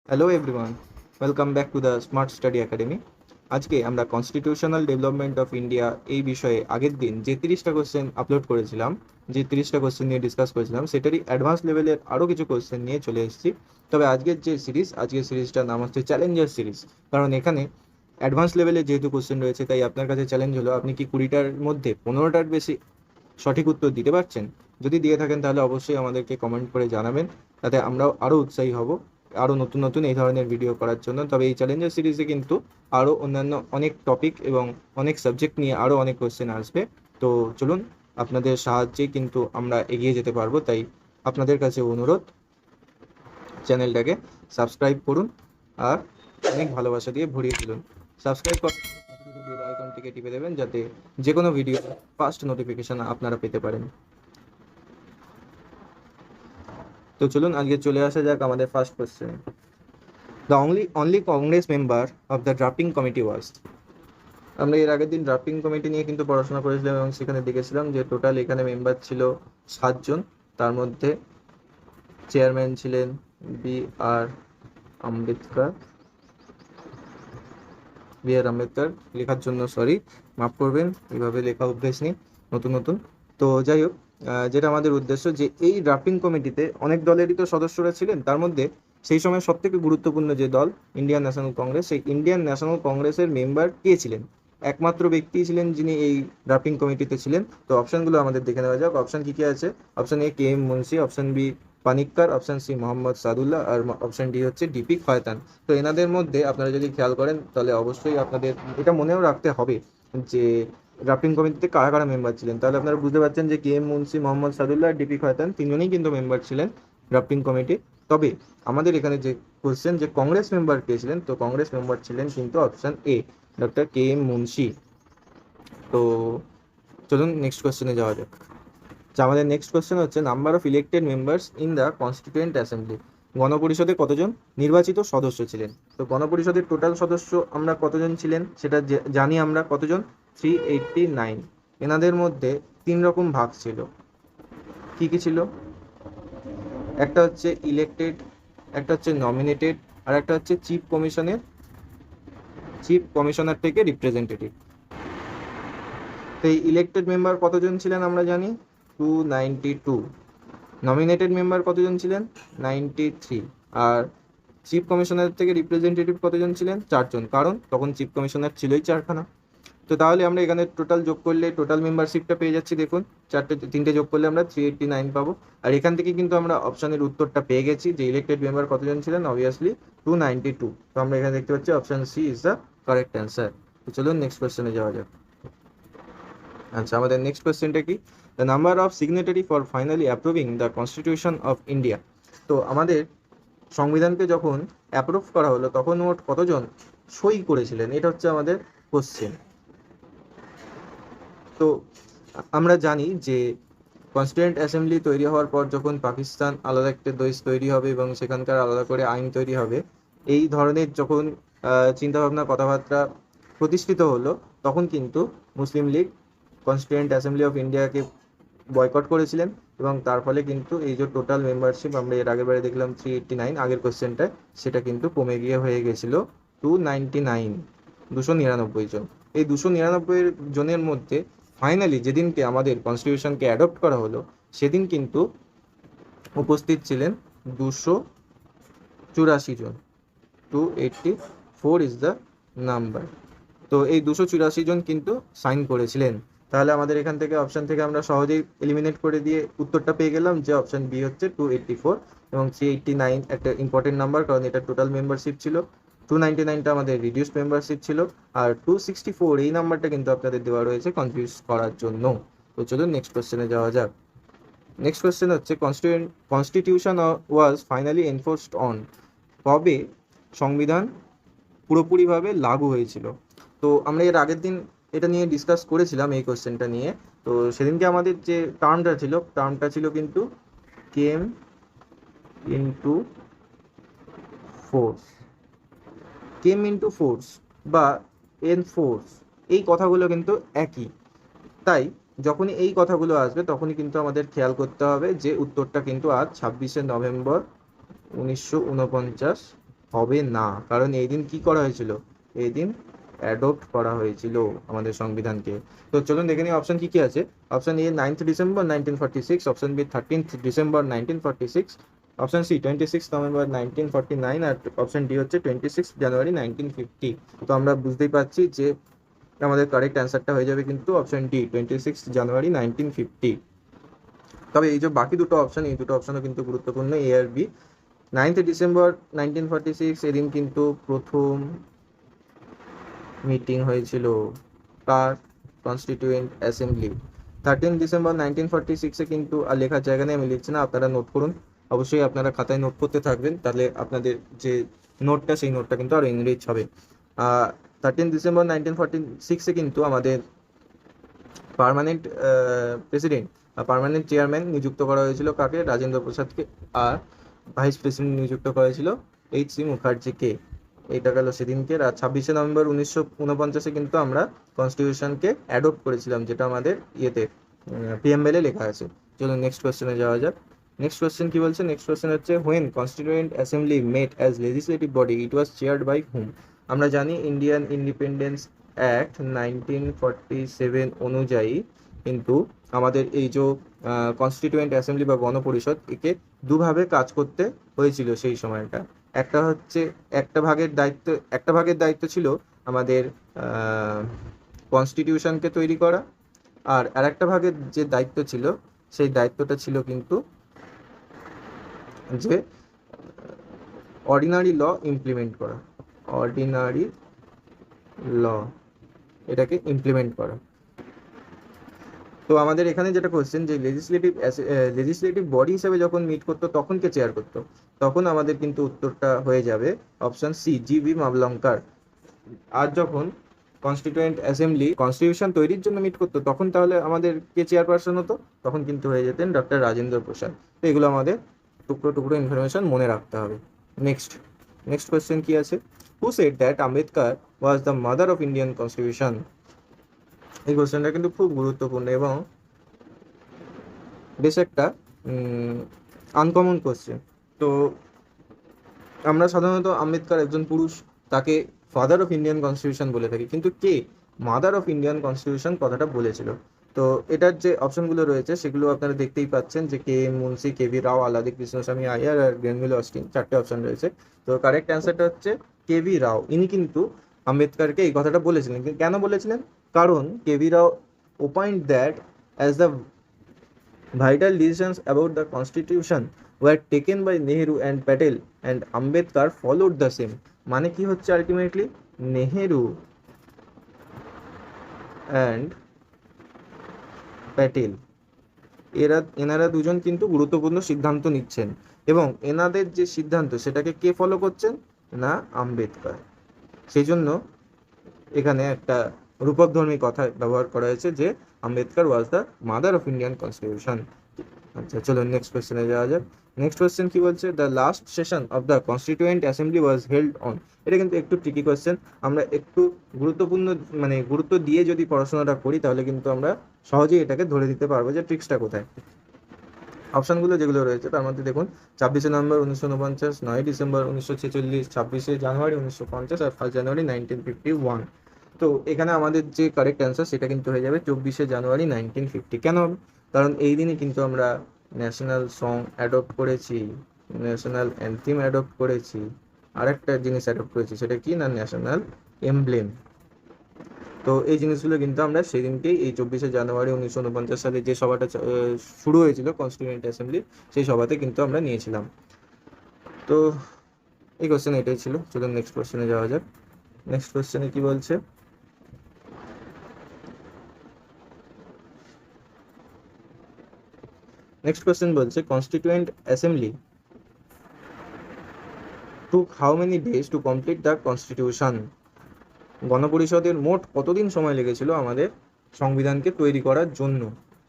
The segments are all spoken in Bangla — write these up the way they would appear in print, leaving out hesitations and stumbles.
Hello everyone, welcome back to the smart study academy. আজকে আমরা কনস্টিটিউশনাল ডেভেলপমেন্ট অফ ইন্ডিয়া এই বিষয়ে আগের দিন যে 30টা কোশ্চেন আপলোড করেছিলাম, যে 30টা কোশ্চেন নিয়ে ডিসকাস করেছিলাম, সেটারই অ্যাডভান্স লেভেলের আরও কিছু কোশ্চেন নিয়ে চলে এসেছি। তবে আজকের সিরিজটার নাম হচ্ছে চ্যালেঞ্জার সিরিজ। কারণ এখানে অ্যাডভান্স লেভেলে যেহেতু কোশ্চেন রয়েছে, তাই আপনার কাছে চ্যালেঞ্জ হলো আপনি কি 20টার মধ্যে 15টার বেশি সঠিক উত্তর দিতে পারছেন। যদি দিয়ে থাকেন তাহলে অবশ্যই আমাদেরকে কমেন্ট করে জানাবেন, তাতে আমরাও আরও উৎসাহী হব আরও নতুন নতুন এই ধরনের ভিডিও করার জন্য। তবে এই চ্যালেঞ্জার সিরিজে কিন্তু আরও অন্যান্য অনেক টপিক এবং অনেক সাবজেক্ট নিয়ে আরও অনেক কোশ্চেন আসবে। তো চলুন, আপনাদের সাহায্যে কিন্তু আমরা এগিয়ে যেতে পারবো। তাই আপনাদের কাছে অনুরোধ, চ্যানেলটাকে সাবস্ক্রাইব করুন আর অনেক ভালোবাসা দিয়ে ভরিয়ে তুলুন। সাবস্ক্রাইব করার বেল আইকনটিকে টিপে দেবেন, যাতে যে কোনো ভিডিও ফার্স্ট নোটিফিকেশন আপনারা পেতে পারেন। তো চলুন আজকে চলে আসা যাক আমাদের first question. The only Congress member of the drafting committee was. আমরা এর আগের দিন ড্রাফটিং কমিটি নিয়ে কিন্তু পড়াশোনা করেছিলাম এবং সেখানে দেখেছিলাম যে টোটাল এখানে মেম্বার ছিল 7 জন। তার মধ্যে চেয়ারম্যান ছিলেন আর আম্বেদকর বি আর আম্বেদকর। লেখার জন্য সরি, মাফ করবেন, এইভাবে লেখা অভ্যেস নেই নতুন নতুন। তো যাই হোক, যেটা আমাদের উদ্দেশ্য, যে এই ড্রাফটিং কমিটিতে অনেক দলেরই তো সদস্যরা ছিলেন। তার মধ্যে সেই সময় সব থেকে গুরুত্বপূর্ণ যে দল ইন্ডিয়ান ন্যাশনাল কংগ্রেস, সেই ইন্ডিয়ান ন্যাশনাল কংগ্রেসের মেম্বার কে ছিলেন? একমাত্র ব্যক্তি ছিলেন যিনি এই ড্রাফটিং কমিটিতে ছিলেন। তো অপশনগুলো আমাদের দেখে নেওয়া যাক। অপশন কি কি আছে? Option A K M Munshi, option B Panikkar, option C Mohammad Saadulla, আর অপশন ডি হচ্ছে ডিপি খয়তান। তো এনাদের মধ্যে আপনারা যদি খেয়াল করেন তাহলে অবশ্যই আপনাদের এটা মনেও রাখতে হবে যে ড্রাফটিং কমিটিতে কারা কারা মেম্বার ছিলেন। তাহলে আপনারা বুঝতে পারছেন যে কে এম মুন্সি, মোহাম্মদ সাদুল্লাহ আর ডিপি খয়তান তিনজনেই কিন্তু মেম্বার ছিলেন ড্রাফটিং কমিটি। তবে আমাদের এখানে যে কোশ্চেন, যে কংগ্রেস মেম্বার কে ছিলেন, তো কংগ্রেস মেম্বার ছিলেন কিন্তু option A, doctor K M Munshi. তো চলুন নেক্সট কোশ্চেনে যাওয়া যাক। আমাদের নেক্সট কোশ্চেন হচ্ছে number of elected members in the constituent assembly. গণপরিষদে কতজন নির্বাচিত সদস্য ছিলেন? তো গণপরিষদের টোটাল সদস্য আমরা কতজন ছিলেন সেটা জানি আমরা, কতজন? 389। এনাদের মধ্যে 3 রকম ভাগ ছিল। কি কি ছিল? একটা হচ্ছে ইলেক্টেড, একটা হচ্ছে নমিনেটেড, আর একটা হচ্ছে চিফ কমিশনার থেকে রিপ্রেজেন্টেটিভ। তো এই ইলেক্টেড মেম্বার কতজন ছিলেন আমরা জানি, 292। নমিনেটেড মেম্বার কতজন ছিলেন? 93। আর চিফ কমিশনার থেকে রিপ্রেজেন্টেটিভ কতজন ছিলেন? 4 জন, কারণ তখন চিফ কমিশনার ছিলই 4খানা। তো তাহলে আমরা এখানে টোটাল যোগ করলে টোটাল মেম্বারশিপটা পেয়ে যাচ্ছি। দেখুন, তিনটে যোগ করলে আমরা 389 পাবো। আর এখান থেকে কিন্তু আমরা অপশনের উত্তরটা পেয়ে গেছি যে ইলেক্টেড মেম্বার কতজন ছিলেন, অবভিয়াসলি 292। তো আমরা এখানে দেখতে পাচ্ছি option C is the correct answer. তো চলুন নেক্সট কোয়েশ্চেনে যাওয়া যাক। আচ্ছা, আমাদের নেক্সট কোয়েশ্চেনটা কি? The number of signatory for finally approving the constitution of India. তো আমাদের সংবিধানকে যখন অ্যাপ্রুভ করা হলো তখন মোট কতজন সই করেছিলেন, এটা হচ্ছে আমাদের কোশ্চেন। তো আমরা জানি যে কনস্টিটিউয়েন্ট অ্যাসেম্বলি তৈরি হওয়ার পর যখন পাকিস্তান আলাদা একটা দেশ তৈরি হবে এবং সেখানকার আলাদা করে আইন তৈরি হবে, এই ধরনের যখন চিন্তাভাবনা কথাবার্তা প্রতিষ্ঠিত হলো, তখন কিন্তু Muslim League constituent assembly of ইন্ডিয়াকে বয়কট করেছিলেন। এবং তার ফলে কিন্তু এই যে টোটাল মেম্বারশিপ আমরা এর আগের বারে দেখলাম 389 আগের কোশ্চেনটায়, সেটা কিন্তু কমে গিয়ে হয়ে গেছিল 299, 299 জন। এই 299 জনের মধ্যে ফাইনালি যেদিনকে আমাদের কনস্টিটিউশনকে অ্যাডপ্ট করা হলো, সেদিন কিন্তু উপস্থিত ছিলেন 284 জন। 284 ইজ দ্য নাম্বার। তো এই 284 জন কিন্তু সাইন করেছিলেন। তাহলে আমাদের এখান থেকে অপশন থেকে আমরা সহজেই এলিমিনেট করে দিয়ে উত্তরটা পেয়ে গেলাম যে অপশন বি হচ্ছে 284। এবং 389 একটা ইম্পর্টেন্ট নাম্বার, কারণ এটা টোটাল মেম্বারশিপ ছিল। 299টা আমাদের রিডিউস মেম্বারশিপ ছিল। আর 264 এই নাম্বারটা কিন্তু আপনাদের দেওয়া রয়েছে কনফিউজ করার জন্য। তো চলুন নেক্সট কোয়েশ্চেনে যাওয়া যাক। নেক্সট কোয়েশ্চেন হচ্ছে constitution was finally enforced on. কবে সংবিধান পুরোপুরিভাবে লাগু হয়েছিল? তো আমরা এর আগের দিন এটা নিয়ে ডিসকাস করেছিলাম, এই কোশ্চেনটা নিয়ে। তো সেদিনকে আমাদের যে টার্মটা ছিল কিন্তু কেম ইনটু ফোর্স, বা এনফোর্স, এই কথাগুলো কিন্তু একই। তাই যখনই এই কথাগুলো আসবে তখনই কিন্তু আমাদের খেয়াল করতে হবে যে উত্তরটা কিন্তু আজ 26শে নভেম্বর 1949 হবে না, কারণ এই দিন কি করা হয়েছিল, এই দিন অ্যাডপ্ট করা হয়েছিল আমাদের সংবিধানকে। তো চলুন দেখে নিই অপশন কি কি আছে। Option A 9th December 1946, option B 13th December 1946, option C 26 November 1949, আর অপশন ডি হচ্ছে 26 জানুয়ারি 1950। তো আমরা বুঝতেই পারছি যে আমাদের কারেক্ট অ্যান্সারটা হয়ে যাবে কিন্তু অপশন ডি 26 জানুয়ারি 1950। তবে এই যে বাকি দুটো অপশন, এই দুটো অপশনও কিন্তু গুরুত্বপূর্ণ, এ আর বি। 9th ডিসেম্বর 1946 এদিন কিন্তু প্রথম মিটিং হয়েছিল কার, কনস্টিটিউয়েন্ট অ্যাসেম্বলি। 13 ডিসেম্বর 1946-এ কিন্তু আর লেখার জায়গা নেই, আমি লিখছি না, আপনারা নোট করুন, অবশ্যই আপনারা খাতায় নোট করতে থাকবেন, তাহলে আপনাদের যে নোটটা সেই নোটটা কিন্তু আরো এনরিচ হবে। 13 ডিসেম্বর 1946-এ কিন্তু আমাদের পার্মানেন্ট প্রেসিডেন্ট, পার্মানেন্ট চেয়ারম্যান নিযুক্ত করা হয়েছিল কাকে, রাজেন্দ্র প্রসাদকে, আর ভাইস প্রেসিডেন্ট নিযুক্ত করা হয়েছিল এইচ সি মুখার্জিকে। এইটা গেল সেদিনকে। আর 26শে নভেম্বর 1949-এ কিন্তু আমরা কনস্টিটিউশনকে অ্যাডপ্ট করেছিলাম, যেটা আমাদের ইয়েতে পিএমএল এ লেখা আছে। চলুন নেক্সট কোয়েশ্চেনে যাওয়া যাক। নেক্সট কোয়েশ্চেন কি বলছে, নেক্সট কোয়েশ্চেন হচ্ছে when constituent assembly met as legislative body it was chaired by whom. আমরা জানি ইন্ডিয়ান ইন্ডিপেন্ডেন্স অ্যাক্ট 1947 অনুযায়ী কিন্তু আমাদের এই যে কনস্টিটিউয়েন্ট অ্যাসেম্বলি বা গণপরিষদ, একে দুভাবে কাজ করতে হয়েছিল সেই সময়টা। একটা হচ্ছে একটা ভাগের দায়িত্ব ছিল আমাদের কনস্টিটিউশনকে তৈরি করা, আর আরেকটা ভাগের যে দায়িত্ব ছিল সেই দায়িত্বটা ছিল কিন্তু যে অর্ডিনারি ল ইমপ্লিমেন্ট করা, অর্ডিনারি ল এটাকে ইমপ্লিমেন্ট করা। তো আমাদের এখানে যেটা কোশ্চেন, যে লেজিসলেটিভ বডি হিসেবে যখন মিট করতো তখন কে চেয়ার করতো, তখন আমাদের কিন্তু উত্তরটা হয়ে যাবে অপশন সি জিবি মাভলঙ্কার। আর যখন কনস্টিটিউয়েন্ট অ্যাসেম্বলি কনস্টিটিউশন তৈরির জন্য মিট করতো তখন তাহলে আমাদের কে চেয়ারপারসন হতো, তখন কিন্তু হয়ে যেতেন ডক্টর রাজেন্দ্র প্রসাদ। তো এগুলো আমাদের টুকরো টুকরো ইনফরমেশন মনে রাখতে হবে। নেক্সট নেক্সট কোয়েশ্চেন কি আছে, who said that Ambedkar was the mother of Indian constitution. এই কোয়েশ্চেনটা কিন্তু খুব গুরুত্বপূর্ণ এবং বেশ একটা আনকমন কোয়েশ্চেন। তো আমরা সাধারণত আম্বেদকর একজন পুরুষ, তাকে ফাদার অফ ইন্ডিয়ান কনস্টিটিউশন বলে থাকি, কিন্তু কে মাদার অফ ইন্ডিয়ান কনস্টিটিউশন কথাটা বলেছিল? তো এটার যে অপশনগুলো রয়েছে সেগুলো আপনারা দেখতেই পাচ্ছেন, যে K M Munshi, K V Rao, Alladi Krishnaswami Iyer আর গ্রেনভিল অস্টিন, চারটে অপশন রয়েছে। তো কারেক্ট অ্যান্সারটা হচ্ছে কে ভি রাও। ইনি কিন্তু আম্বেদকরকে এই কথাটা বলেছিলেন। কিন্তু কেন বলেছিলেন? কারণ K V Rao opined that as the vital decisions about the constitution were taken by Nehru and Patel and Ambedkar followed the same। মানে কি হচ্ছে আলটিমেটলি, নেহেরু অ্যান্ড প্যাটেল এনারা দুজন কিন্তু গুরুত্বপূর্ণ সিদ্ধান্ত নিচ্ছেন, এবং এনাদের যে সিদ্ধান্ত সেটাকে কে ফলো করছেন না, আম্বেদকর। সেই জন্য এখানে একটা রূপকধর্মী কথা ব্যবহার করা হয়েছে যে Ambedkar was the mother of Indian constitution. আচ্ছা চলো নেক্সট কোয়েশ্চেনে যাওয়া যাক। নেক্সট কোয়েশ্চেন কি বলছে, the last session of the constituent assembly was held on. এটা কিন্তু একটু ট্রিকি কোয়েশ্চেন, আমরা একটু গুরুত্বপূর্ণ মানে গুরুত্ব দিয়ে যদি পড়াশোনাটা করি তাহলে কিন্তু আমরা সহজেই এটাকে ধরে দিতে পারবো যে ট্রিক্সটা কোথায়। অপশনগুলো যেগুলো রয়েছে তার মধ্যে দেখুন 26শে নভেম্বর 1949, 9 ডিসেম্বর 1946, 26শে জানুয়ারি 1950 আর 1 জানুয়ারি 1951। তো এখানে আমাদের যে কারেক্ট অ্যান্সার সেটা কিন্তু হয়ে যাবে 24শে জানুয়ারি 1950। কেন হবে? কারণ এই দিনই কিন্তু আমরা ন্যাশনাল সং অ্যাডপ্ট করেছি, ন্যাশনাল অ্যান্থিম অ্যাডপ্ট করেছি, আর একটা জিনিস অ্যাডপ্ট করেছি, সেটা কি না, ন্যাশনাল এমব্লেম। তো এই জিনিসগুলো কিন্তু আমরা সেদিনকেই এই 24শে জানুয়ারি 1949 সালে যে সভাটা শুরু হয়েছিল কনস্টিটিউয়েন্ট অ্যাসেম্বলি, সেই সভাতে কিন্তু আমরা নিয়েছিলাম। তো এই কোশ্চেন এটাই ছিল। চলুন নেক্সট কোশ্চেনে যাওয়া যাক। নেক্সট কোশ্চেনে কি বলছে, নেক্সট কোশ্চেন বলছে constituent assembly took how many days to complete the constitution। গণপরিষদের মোট কতদিন সময় লেগেছিল আমাদের সংবিধানকে তৈরি করার জন্য?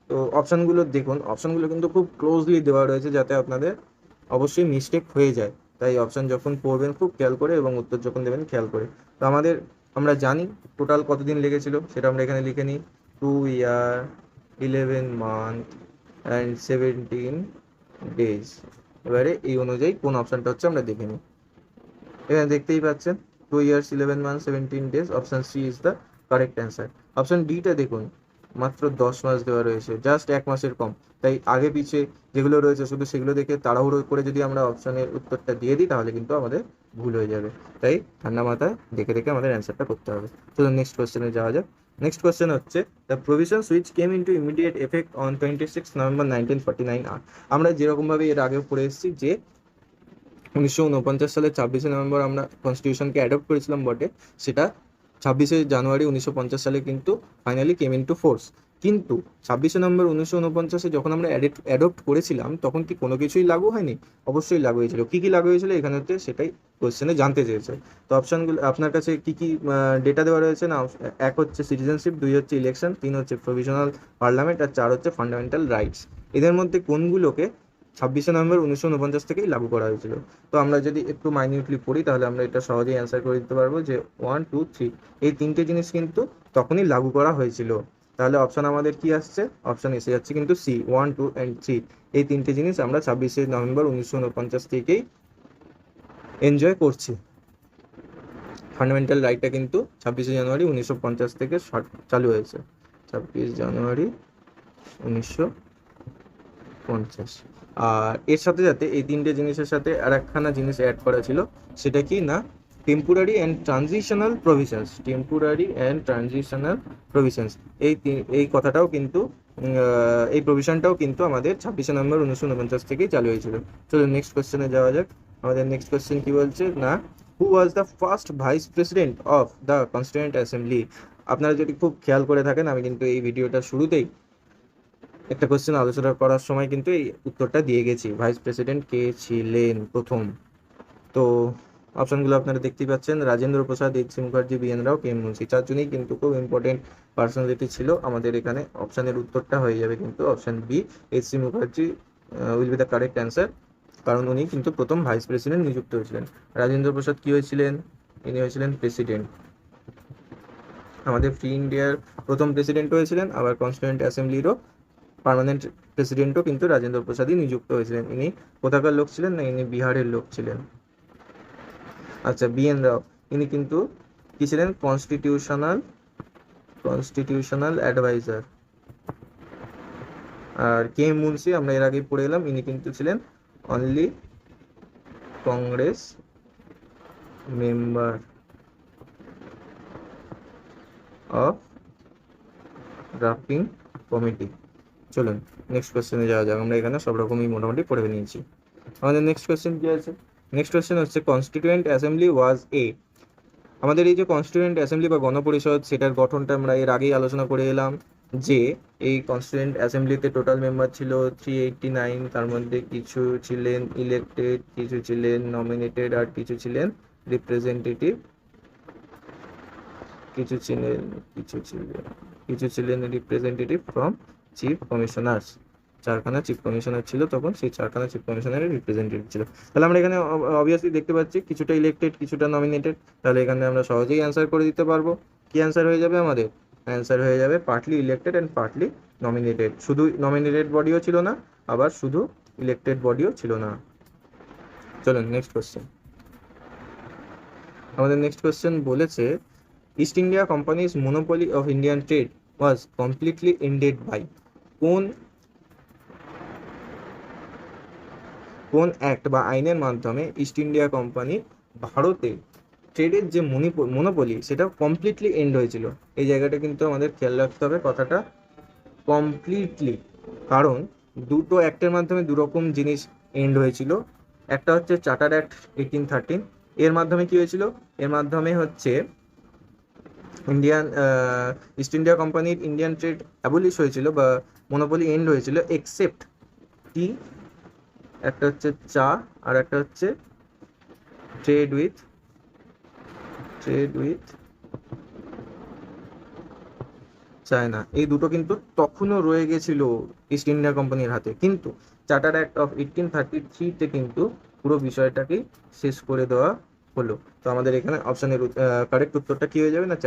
তো অপশনগুলো দেখুন, অপশনগুলো কিন্তু খুব ক্লোজলি দেওয়া রয়েছে যাতে আপনাদের অবশ্যই মিস্টেক হয়ে যায়, তাই অপশন যখন পড়বেন খুব খেয়াল করে এবং উত্তর যখন দেবেন খেয়াল করে। তো আমরা জানি টোটাল কতদিন লেগেছিল, সেটা আমরা এখানে লিখে নিই, 2 year 11 month অ্যান্ড 17 days। এবারে এই অনুযায়ী কোন অপশনটা হচ্ছে আমরা দেখে নিই। এখানে দেখতেই পাচ্ছেন 2 years 11 months 17 days, option C is the correct answer. Option ডিটা দেখুন, মাত্র 10 মাস দেওয়া রয়েছে, জাস্ট 1 মাসের কম। তাই আগে পিছে যেগুলো রয়েছে শুধু সেগুলো দেখে তাড়াহুড়ো করে যদি আমরা অপশনের উত্তরটা দিয়ে দিই তাহলে কিন্তু আমাদের ভুল হয়ে যাবে। তাই ঠান্ডা মাথায় দেখে দেখে আমাদের অ্যান্সারটা করতে হবে। চলুন নেক্সট কোয়েশ্চেনে যাওয়া যাক। নেক্সট কোয়েশ্চেন হচ্ছে the provisions which came into immediate effect on 26 November 1949 আর। আমরা যেরকমভাবে এর আগেও পড়ে এসেছি যে 1949 সালের 26 নভেম্বর আমরা কনস্টিটিউশনকে অ্যাডপ্ট করেছিলাম বটে, সেটা 26 জানুয়ারি 1950 সালে কিন্তু finally came into force. কিন্তু 26 নভেম্বর 1949 যখন আমরা অ্যাডপ্ট করেছিলাম তখন কি কোনো কিছুই লাগু হয়নি? অবশ্যই লাগু হয়েছিল। কি কি লাগু হয়েছিল এখানে হচ্ছে সেটাই কোশ্চেনে জানতে চেয়েছে। তো অপশনগুলো আপনার কাছে কি কি ডেটা দেওয়া রয়েছে না, এক হচ্ছে সিটিজেনশিপ, 2 হচ্ছে ইলেকশন, 3 হচ্ছে প্রভিশনাল পার্লামেন্ট, আর 4 হচ্ছে ফান্ডামেন্টাল রাইটস। এদের মধ্যে কোনগুলোকে 26 নভেম্বর 1949 থেকেই লাগু করা হয়েছিল? তো আমরা যদি একটু মাইনিউটলি পড়ি তাহলে আমরা এটা সহজেই অ্যান্সার করে দিতে পারবো যে 1 2 3 এই তিনটে জিনিস কিন্তু তখনই লাগু করা হয়েছিল। তাহলে অপশন আমাদের কি আসছে? অপশন এসে যাচ্ছে কিন্তু সি, 1 2 and 3। এই তিনটে জিনিস আমরা 26 নভেম্বর 1949 থেকেই এনজয় করছি। ফান্ডামেন্টাল রাইটটা কিন্তু 26 জানুয়ারি 1950 থেকে চালু হয়েছে। 26 জানুয়ারি 1950। আর এর সাথে সাথে এই তিনটে জিনিসের সাথে আর একখানা জিনিস অ্যাড করা ছিল, সেটা কি না, temporary and transitional provisions. Temporary and transitional provisions এই কথাটাও কিন্তু এই প্রভিশনটাও কিন্তু আমাদের 26 নভেম্বর 1949 থেকেই চালু হয়েছিল। চলো নেক্সট কোয়েশ্চেনে যাওয়া যাক। আমাদের নেক্সট কোয়েশ্চেন কি বলছে না, who was the first vice president of the constituent assembly. আপনারা যদি খুব খেয়াল করে থাকেন আমি কিন্তু এই ভিডিওটা শুরুতেই একটা কোশ্চেন আলোচনা করার সময় কিন্তু এই উত্তরটা দিয়ে গেছি, ভাইস প্রেসিডেন্ট কে ছিলেন প্রথম। তো অপশনগুলো আপনারা দেখতেই পাচ্ছেন, রাজেন্দ্র প্রসাদ, এইচ.সি. মুখার্জি, বি.এন. রাও, কে.এম. মুন্সি। চারজনই কিন্তু খুব ইম্পর্টেন্ট পার্সোনালিটি ছিল। আমাদের এখানে অপশনের উত্তরটা হয়ে যাবে কিন্তু option B, H C. Mukherjee will be the correct answer, কারণ উনি কিন্তু প্রথম ভাইস প্রেসিডেন্ট নিযুক্ত হয়েছিলেন। রাজেন্দ্র প্রসাদ কি হয়েছিলেন? ইনি হয়েছিলেন প্রেসিডেন্ট, আমাদের ফ্রি ইন্ডিয়ার প্রথম প্রেসিডেন্ট হয়েছিলেন। আবার কনস্টিটিউয়েন্ট অ্যাসেম্বলিরও পার্মানেন্ট প্রেসিডেন্টও কিন্তু রাজেন্দ্র প্রসাদই নিযুক্ত হয়েছিলেন। ইনি কোথাকার লোক ছিলেন না, ইনি বিহারের লোক ছিলেন। আচ্ছা, বি.এন. রাও, ইনি কিন্তু কি ছিলেন? Constitutional adviser. আর কে মুন্সি আমরা এর আগেই পড়ে এলাম, ইনি কিন্তু ছিলেন only Congress member of drafting committee. চলুন নেক্সট কোয়েশ্চেনে যাওয়া যাক। আমরা এখানে সব রকমই মোটামুটি পড়ে নিয়েছি। আমাদের নেক্সট কোয়েশ্চেন কি আছে? নেক্সট কোয়েশ্চেন হচ্ছে কনস্টিটিউয়েন্ট অ্যাসেম্বলি ওয়াজ এ। আমাদের এই যে কনস্টিটিউয়েন্ট অ্যাসেম্বলি বা গণপরিষদ, সেটার গঠনটা আমরা এর আগেই আলোচনা করে এলাম যে এই কনস্টিটিউয়েন্ট অ্যাসেম্বলিতে টোটাল মেম্বার ছিল 389। তার মধ্যে কিছু ছিলেন ইলেক্টেড, কিছু ছিলেন নমিনেটেড, আর কিছু ছিলেন রিপ্রেজেন্টেটিভ, কিছু ছিলেন রিপ্রেজেন্টেটিভ ফ্রম চিফ কমিশনার্স। চারখানা চিফ কমিশনার ছিল তখন, সেই চারখানা চিফ কমিশনারের রিপ্রেজেন্টেটিভ ছিল। তাহলে আমরা এখানে অবভিয়াসলি দেখতে পাচ্ছি কিছুটা ইলেক্টেড, কিছুটা নমিনেটেড। তাহলে এখানে আমরা সহজেই অ্যান্সার করে দিতে পারবো। কি অ্যান্সার হয়ে যাবে আমাদের? অ্যান্সার হয়ে যাবে partly elected and partly nominated. শুধু নমিনেটেড বডিও ছিল না, আবার শুধু ইলেক্টেড বডিও ছিল না। চলুন নেক্সট কোশ্চেন। আমাদের নেক্সট কোশ্চেন বলেছে East India company's monopoly of Indian trade was completely ended by. কোন অ্যাক্ট বা আইনের মাধ্যমে ইস্ট ইন্ডিয়া কোম্পানি ভারতে ট্রেডের যে মনোপলি সেটা কমপ্লিটলি এন্ড হয়েছিল? এই জায়গাটা কিন্তু আমাদের খেয়াল রাখতে হবে, কথাটা কমপ্লিটলি, কারণ দুটো অ্যাক্টের মাধ্যমে দুরকম জিনিস এন্ড হয়েছিল। একটা হচ্ছে চার্টার অ্যাক্ট 1813, এর মাধ্যমে কি হয়েছিল? এর মাধ্যমে হচ্ছে ইস্ট ইন্ডিয়া কোম্পানির ইন্ডিয়ান ট্রেড অ্যাবলিশ হয়েছিল বা মনোপলি এন্ড হয়েছিল, এক্সেপ্ট টি, একটা হচ্ছে চা, আর একটা হচ্ছে ট্রেড উইথ চায়না। এই দুটো কিন্তু তখনও রয়ে গেছিল ইস্ট ইন্ডিয়া কোম্পানির হাতে, কিন্তু চার্টার অ্যাক্ট অফ 1833-তে কিন্তু পুরো বিষয়টাকেই শেষ করে দেওয়া হলো। তো আমাদের এখানে অপশনের কারেক্ট উত্তরটা কি হয়ে যাবে না,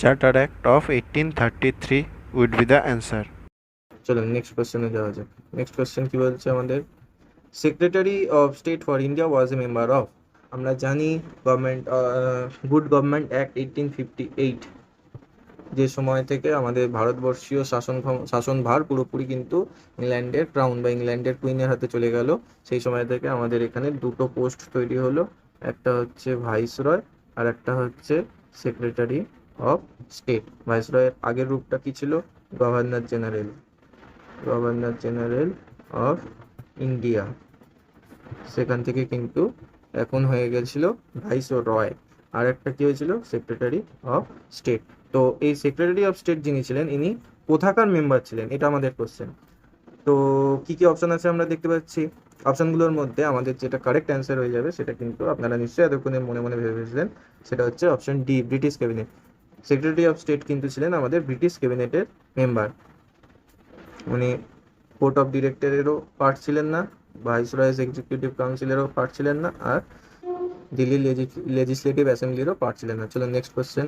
Charter Act of 1833 would be the answer. চলো নেক্সট কোয়েশ্চেনে যাওয়া যাক। নেক্সট কোয়েশ্চেন কি বলছে আমাদের, secretary of state for India was a member of. আমরা জানি গভর্নমেন্ট গুড গভর্নমেন্ট অ্যাক্ট 1858, যে সময় থেকে আমাদের ভারতবর্ষীয় শাসনভার পুরোপুরি কিন্তু ইংল্যান্ডের ক্রাউন বা ইংল্যান্ডের কুইনের হাতে চলে গেল। সেই সময় থেকে আমাদের এখানে দুটো পোস্ট তৈরি হলো, একটা হচ্ছে ভাইসরয় আর একটা হচ্ছে সেক্রেটারি অফ স্টেট। ভাইসরয়ের আগের রূপটা কি ছিল? Governor general, governor general of India. সেখান থেকে কিন্তু এখন হয়ে গেছিল ভাইসরয়। আর একটা কি হয়েছিল? Secretary of state. তো এই সেক্রেটারি অফ স্টেট যিনি ছিলেন, ইনি কোথাকার মেম্বার ছিলেন, এটা আমাদের কোশ্চেন। তো কি কি অপশন আছে আমরা দেখতে পাচ্ছি। অপশনগুলোর মধ্যে আমাদের যেটা কারেক্ট অ্যান্সার হয়ে যাবে, সেটা কিন্তু আপনারা নিশ্চয়ই এতক্ষণে মনে মনে ভেবে ফেলেছিলেন, সেটা হচ্ছে option D, British cabinet. Secretary of state কিন্তু ছিলেন আমাদের ব্রিটিশ ক্যাবিনেটের মেম্বার। উনি কোর্ট অফ ডিরেক্টরেরও পার্ট ছিলেন না, ভাইসরয়েস এক্সিকিউটিভ কাউন্সিলেরও পার্ট ছিলেন না, আর দিল্লি লেজিসলেটিভ অ্যাসেম্বলিরও পার্ট ছিলেন না। চলো নেক্সট কোশ্চেন।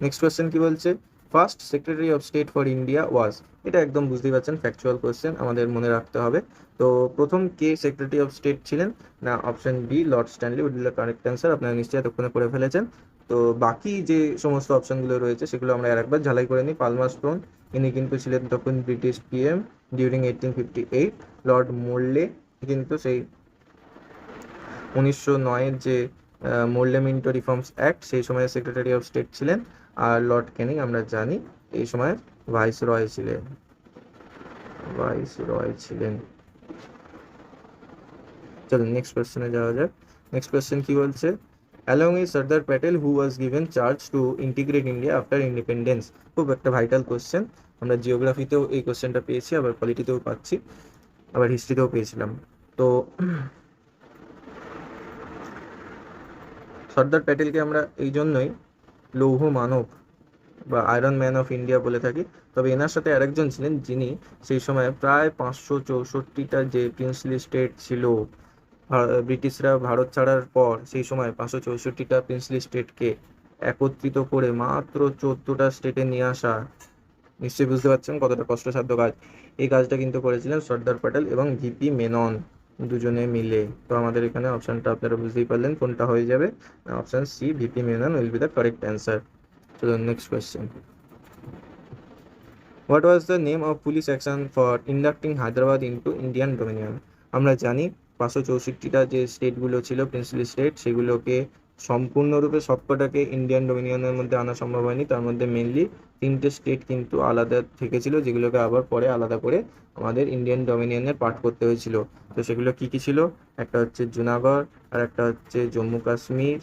নেক্সট কোশ্চেন কি বলছে? First secretary of state for India was. এটা একদম বুঝতেই পারছেন, ফ্যাকচুয়াল কোশ্চেন, আমাদের মনে রাখতে হবে। তো প্রথম কে সেক্রেটারি অফ স্টেট ছিলেন? না, option B, Lord Stanley Wood be the correct answer. আপনারা নিশ্চয়ই এতক্ষণে করে ফেলেছেন। তো বাকি যে সমস্ত অপশনগুলো রয়েছে সেগুলো আমরা আরেকবার ঝালাই করে নিই। পালমারস্টোন, ইনি কিন্তু ছিলেন তখন ব্রিটিশ পিএম ডিউরিং 1858। লর্ড মোরলে কিন্তু সেই 1909-এর যে মোরলে মিন্টো রিফর্মস অ্যাক্ট, সেই সময় সেক্রেটারি অফ স্টেট ছিলেন। আর লর্ড ক্যানিং আমরা জানি এই সময় ভাইসরয় ছিলেন, ভাইসরয় ছিলেন। চলো নেক্সট কোয়েশ্চেনে যাওয়া যাক। নেক্সট কোয়েশ্চেন কি বলছে? Along with Sardar Patel who was given charge two integrate India after independence. খুব একটা ভাইটাল কোয়েশ্চেন। আমরা জিওগ্রাফিতেও এই কোয়েশ্চেনটা পেয়েছি, আবার পলিটিতেও পাচ্ছি, আবার হিস্ট্রিতেও পেয়েছিলাম। তো সর্দার প্যাটেলকে আমরা এই জন্যই লৌহ মানব বা আয়রন ম্যান অফ ইন্ডিয়া বলে থাকি। তবে এনার সাথে আরেকজন ছিলেন, যিনি সেই সময় প্রায় 564টা যে প্রিন্সলি স্টেট ছিল, ব্রিটিশরা ভারত ছাড়ার পর সেই সময় 564টা প্রিন্সলি স্টেটকে একত্রিত করে মাত্র 14টা স্টেটে নিয়ে আসা। নিশ্চয়ই বুঝতে পারছেন কতটা কষ্টসাধ্য কাজ। এই কাজটা কিন্তু করেছিলেন সর্দার প্যাটেল এবং ভিপি মেনন দুজনে মিলে। তো আমাদের এখানে অপশনটা আপনারা বুঝতেই পারলেন কোনটা হয়ে যাবে। Option C, V P Menon will be the correct answer. চলুন next question. What was the name of police action for inducting Hyderabad into Indian dominion? আমরা জানি 564টা যে স্টেটগুলো ছিল প্রিন্সলি স্টেট, সেগুলোকে সম্পূর্ণরূপে সবকটাকে ইন্ডিয়ান ডোমিনিয়নের মধ্যে আনা সম্ভব হয়নি। তার মধ্যে মেনলি 3টে স্টেট কিন্তু আলাদা থেকেছিল, যেগুলোকে আবার পরে আলাদা করে আমাদের ইন্ডিয়ান ডোমিনিয়নের পার্ট করতে হয়েছিল। তো সেগুলো কি কি ছিল? একটা হচ্ছে জুনাগড়, আর একটা হচ্ছে জম্মু কাশ্মীর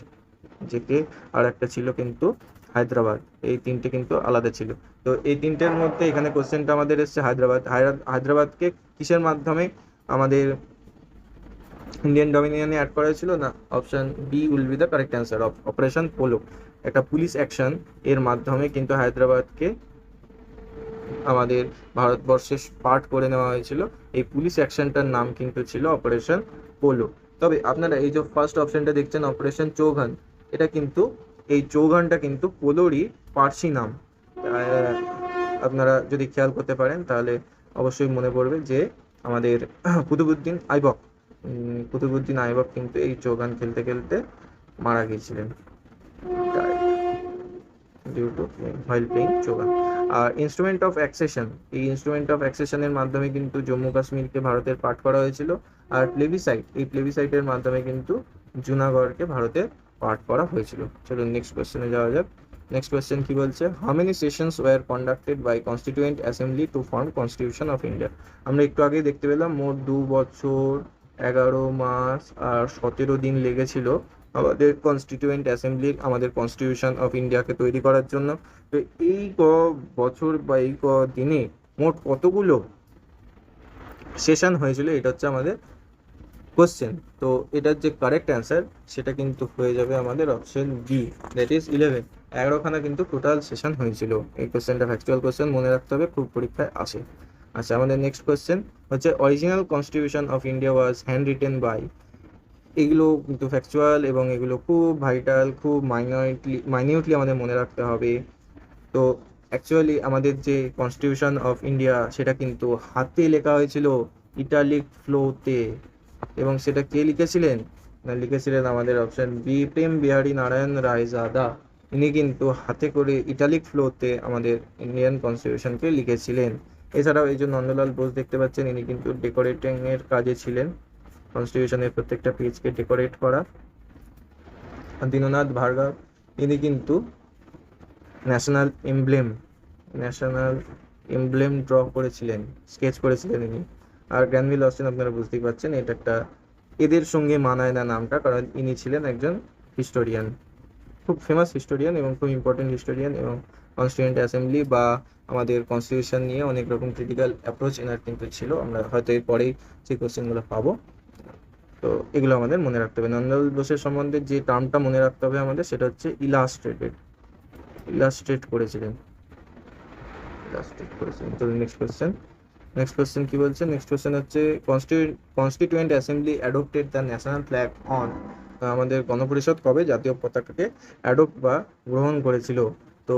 যেকে, আর একটা ছিল কিন্তু হায়দ্রাবাদ। এই তিনটে কিন্তু আলাদা ছিল। তো এই তিনটের মধ্যে এখানে কোশ্চেনটা আমাদের এসছে হায়দ্রাবাদ। হায়দ্রাবাদকে কিসের মাধ্যমে আমাদের ইন্ডিয়ান ডোমিনিয়নে অ্যাড করা হয়েছিল? না, option B will be the correct answer. Operation Polo, একটা পুলিশ অ্যাকশন, এর মাধ্যমে কিন্তু হায়দ্রাবাদকে আমাদের ভারতবর্ষের পার্ট করে নেওয়া হয়েছিল। এই পুলিশ অ্যাকশনটার নাম কিন্তু ছিল অপারেশন পোলো। তবে আপনারা এই যে ফার্স্ট অপশনটা দেখছেন অপারেশন চৌঘান, এটা কিন্তু এই চৌঘানটা কিন্তু পোলোরই পার্সি নাম। আপনারা যদি খেয়াল করতে পারেন তাহলে অবশ্যই মনে পড়বে যে আমাদের কুতুবুদ্দিন আইবক, কুতুবুদ্দিন আইবক কিন্তু এই চৌঘান খেলতে খেলতে মারা গিয়েছিলেন due to while playing chaugan. আর ইনস্ট্রুমেন্ট অফ অ্যাক্সেশন, এই ইনস্ট্রুমেন্ট অফ অ্যাক্সেশনের মাধ্যমে কিন্তু জম্মু কাশ্মীরকে ভারতের পার্ট করা হয়েছিল। আর প্লেবিসাইট, এই প্লেবিসাইটের মাধ্যমে কিন্তু জুনাগড়কে ভারতের পার্ট করা হয়েছিল। চলুন নেক্সট কোয়েশ্চেনে যাওয়া যাক। নেক্সট কোয়েশ্চেন কি বলছে? How many sessions were conducted by constituent assembly to form constitution of India? আমরা একটু আগেই দেখতে পেলাম মোট 2 বছর 11 মাস আর 17 দিন লেগেছিল আমাদের কনস্টিটিউয়েন্ট অ্যাসেম্বলির আমাদের কনস্টিটিউশন অফ ইন্ডিয়াকে তৈরি করার জন্য। তো এই বছর বা এই দিনে মোট কতগুলো সেশন হয়েছিল, এটা হচ্ছে আমাদের কোশ্চেন। তো এটার যে কারেক্ট অ্যান্সার সেটা কিন্তু হয়ে যাবে আমাদের অপশন বি, দ্যাট ইজ 11। 11খানা কিন্তু টোটাল সেশন হয়েছিল। এই কোশ্চেনটা ফ্যাকচুয়াল কোশ্চেন, মনে রাখতে হবে, খুব পরীক্ষায় আসে। আচ্ছা, আমাদের নেক্সট কোশ্চেন হচ্ছে original constitution of India was handwritten by. এগুলো কিন্তু ফ্যাকচুয়াল এবং এগুলো খুব ভাইটাল, খুব মাইনিউটলি আমাদের মনে রাখতে হবে। তো অ্যাকচুয়ালি আমাদের যে কনস্টিটিউশন অফ ইন্ডিয়া সেটা কিন্তু হাতে লেখা হয়েছিল, ইটালিক ফ্লোতে। এবং সেটা কে লিখেছিলেন? লিখেছিলেন আমাদের অপশন বি প্রেম বিহারী নারায়ণ রায়জাদা। ইনি কিন্তু হাতে করে ইটালিক ফ্লোতে আমাদের ইন্ডিয়ান কনস্টিটিউশনকে লিখেছিলেন। এছাড়াও এই যে নন্দলাল বোস দেখতে পাচ্ছেন, ইনি কিন্তু ডেকোরেটিং এর কাজে ছিলেন, কনস্টিটিউশনের প্রত্যেকটা পেজকে ডেকোরেট করা। আর দীননাথ ভার্গব, ইনি কিন্তু ন্যাশনাল এমব্লেম ড্র করেছিলেন, স্কেচ করেছিলেন ইনি। আর গ্র্যানভিল অস্টিন আপনারা বুঝতেই পারছেন, এটা একটা এদের সঙ্গে মানায় না নামটা, কারণ ইনি ছিলেন একজন হিস্টোরিয়ান, খুব ফেমাস হিস্টোরিয়ান এবং খুব ইম্পর্টেন্ট হিস্টোরিয়ান, এবং কনস্টিটিউয়েন্ট অ্যাসেম্বলি বা আমাদের কনস্টিটিউশন নিয়ে অনেক রকম ক্রিটিক্যাল অ্যাপ্রোচ এনার কিন্তু ছিল। আমরা হয়তো এরপরেই সেই কোশ্চেনগুলো পাবো। তো এগুলো আমাদের মনে রাখতে হবে। নন্দলাল বোসের সম্বন্ধে যে টার্মটা মনে রাখতে হবে আমাদের, সেটা হচ্ছে ইলাস্ট্রেট করেছিলেন। চলুন নেক্সট কোশ্চেন কি বলছে। নেক্সট কোশ্চেন হচ্ছে constituent assembly adopted the national flag on. আমাদের গণপরিষদ কবে জাতীয় পতাকাকে অ্যাডপ্ট বা গ্রহণ করেছিল? তো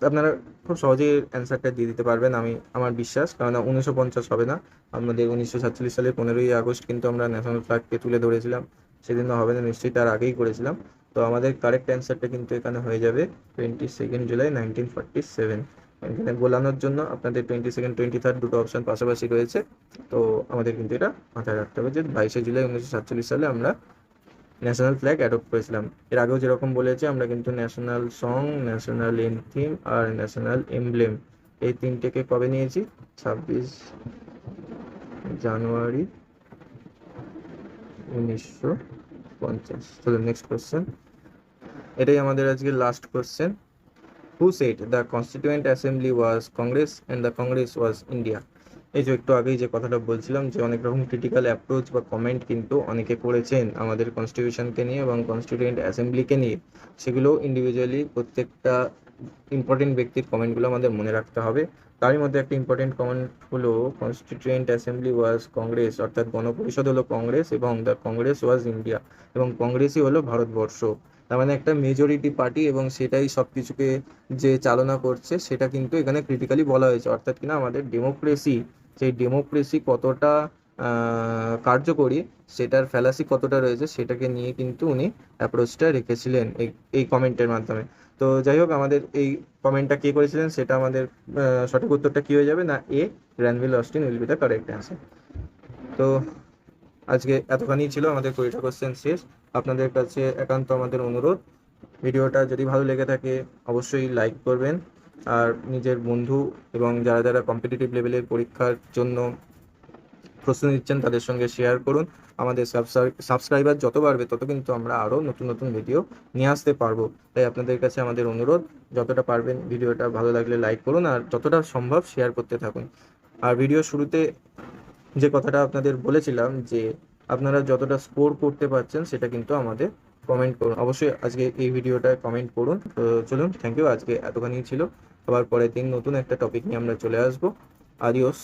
আপনারা খুব সহজেই অ্যান্সারটা দিয়ে দিতে পারবেন, আমার বিশ্বাস, কারণ 1950 হবে না, আমাদের 1947 সালের 15ই আগস্ট কিন্তু আমরা ন্যাশনাল ফ্ল্যাগকে তুলে ধরেছিলাম। সেদিন হবে না, নিশ্চয়ই তার আগেই করেছিলাম। তো আমাদের কারেক্ট অ্যান্সারটা কিন্তু এখানে হয়ে যাবে 22 জুলাই 1947। এখানে গোলানোর জন্য আপনাদের 22 23 দুটো অপশন পাশাপাশি রয়েছে। তো আমাদের কিন্তু এটা মাথায় রাখতে হবে যে 22 জুলাই 1947 সালে আমরা ন্যাশনাল ফ্ল্যাগ অ্যাডপ্ট করেছিলাম। এর আগেও যেরকম বলেছি, আমরা কিন্তু ন্যাশনাল সং, ন্যাশনাল এনথিম আর ন্যাশনাল এমব্লেম, এই তিনটেকে কবে নিয়েছি? 26 জানুয়ারি 1950। চলো নেক্সট কোশ্চেন, এটাই আমাদের আজকে last question. Who said the constituent assembly was Congress and the Congress was India? এই যে একটু আগেই যে কথাটা বলছিলাম, যে অনেক রকম ক্রিটিক্যাল অ্যাপ্রোচ বা কমেন্ট কিন্তু অনেকে করেছেন আমাদের কনস্টিটিউশনকে নিয়ে এবং কনস্টিটিউয়েন্ট অ্যাসেম্বলিকে নিয়ে, সেগুলো ইন্ডিভিজুয়ালি প্রত্যেকটা ইম্পর্টেন্ট ব্যক্তির কমেন্টগুলো আমাদের মনে রাখতে হবে। তারই মধ্যে একটা ইম্পর্টেন্ট কমেন্ট হলো কনস্টিটিউয়েন্ট অ্যাসেম্বলি ওয়াজ কংগ্রেস, অর্থাৎ গণপরিষদ হলো কংগ্রেস এবং দ্য কংগ্রেস ওয়াজ ইন্ডিয়া, এবং কংগ্রেসই হলো ভারতবর্ষ। তার মানে একটা মেজরিটি পার্টি এবং সেটাই সব কিছুকে যে চালনা করছে, সেটা কিন্তু এখানে ক্রিটিক্যালি বলা হয়েছে। অর্থাৎ কিনা আমাদের ডেমোক্রেসি, সেই ডেমোক্রেসি কতটা কার্যকরী, সেটার ফ্যালাসি কতটা রয়েছে, সেটাকে নিয়ে কিন্তু উনি অ্যাপ্রোচটা রেখেছিলেন এই কমেন্টের মাধ্যমে। তো যাই হোক, আমাদের এই কমেন্টটা কে করেছিলেন সেটা আমাদের সঠিক উত্তরটা কি হয়ে যাবে না, A Granville Austin will be the correct answer. তো আজকে এতখানি ছিল, আমাদের 20টা কোশ্চেন শেষ। আপনাদের কাছে একান্ত আমাদের অনুরোধ, ভিডিওটা যদি ভালো লেগে থাকে অবশ্যই লাইক করবেন, আর নিজের বন্ধু এবং যারা যারা কম্পিটিটিভ লেভেলের পরীক্ষার জন্য প্রস্তুতি নিচ্ছেন তাদের সঙ্গে শেয়ার করুন। আমাদের সাবস্ক্রাইবার যত বাড়বে তত কিন্তু আমরা আরও নতুন নতুন ভিডিও নিয়ে আসতে পারবো। তাই আপনাদের কাছে আমাদের অনুরোধ, যতটা পারবেন ভিডিওটা ভালো লাগলে লাইক করুন, আর যতটা সম্ভব শেয়ার করতে থাকুন। আর ভিডিও শুরুতে যে কথাটা আপনাদের বলেছিলাম, যে আপনারা যতটা স্কোর করতে পারছেন সেটা কিন্তু আমাদের কমেন্ট করুন, অবশ্যই আজকে এই ভিডিওটা কমেন্ট করুন। তো চলুন, থ্যাংক ইউ, আজকে এতখানি ছিল। আবার পরের দিন নতুন একটা টপিক নিয়ে আমরা চলে আসবো। আদিওস।